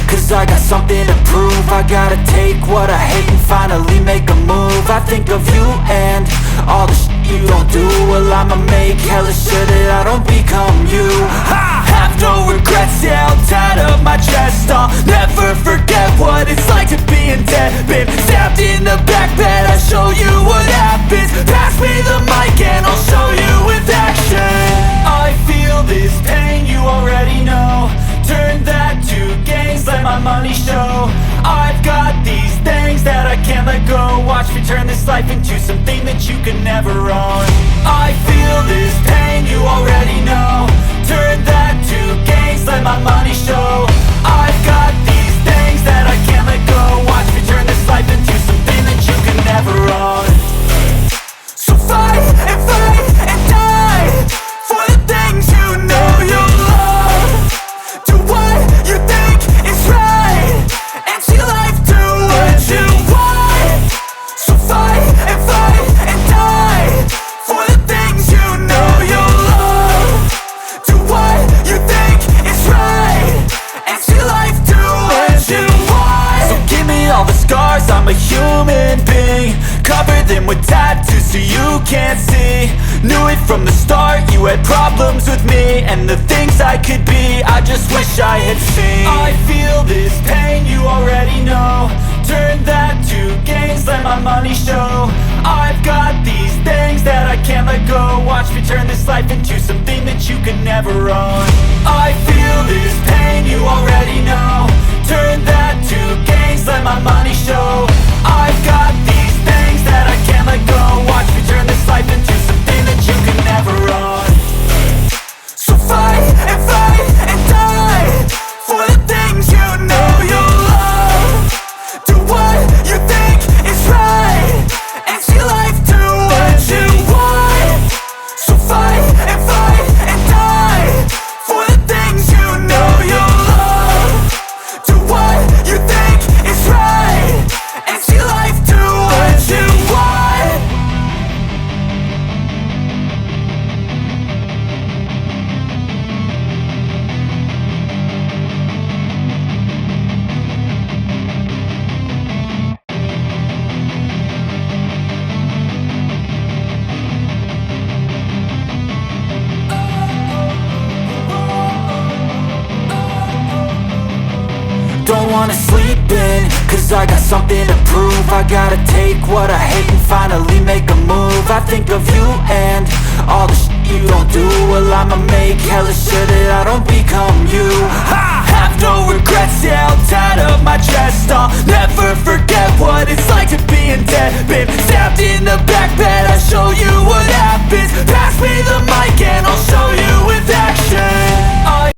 cause I got something to prove. I gotta take what I hate and finally make a move. I think of you and all the shit you don't do. Well, I'ma make hella sure that I don't become you. I have no regrets, yeah, I'll tie up my chest. I'll never forget what it's like to be in debt. Been stabbed in the back bed, I'll show you what happens. Pass me the mic and I'll show you with action. I feel this pain, you already know. Turn that to gains, let my money show. I've got these things that I can't let go. Watch me turn this life into something that you could never own. I feel this pain, you already know. Turn that to gains, let my money show. I've got these things that I can't let go. Watch me turn this life into something that you could never own. So fight and die for the things you know you love. Do what you think is right and see life do what you want. So fight and die for the things you know you love. Do what you think is right and see life do what you want. So give me all the scars, I'm a human being. Cover them with tattoos so you can't see. Knew it from the start, you had problems with me and the things I could be, I just wish I had seen. I feel this pain, you already know. Turn that to gains, let my money show. I've got these things that I can't let go. Watch me turn this life into something that you could never own. I feel this pain, you already know. Turn that to gains, let my money show. I've got these things that I can't let go. Watch me turn this life into something that you could never own. So fight and die for the things you know you love. Do what you think is right and see life do what you want. So fight and die for the things you know you love. Do what you think is right and see life do what you want. Don't wanna sleep in, cause I got something to prove. I gotta take what I hate and finally make a move. I think of you and all the shit you don't do. Well, I'ma make hella sure that I don't become you. I have no regrets, yeah, I'll tie up my chest. I'll never forget what it's like to be in debt. Been stabbed in the back bed, I'll show you what happens. Pass me the mic and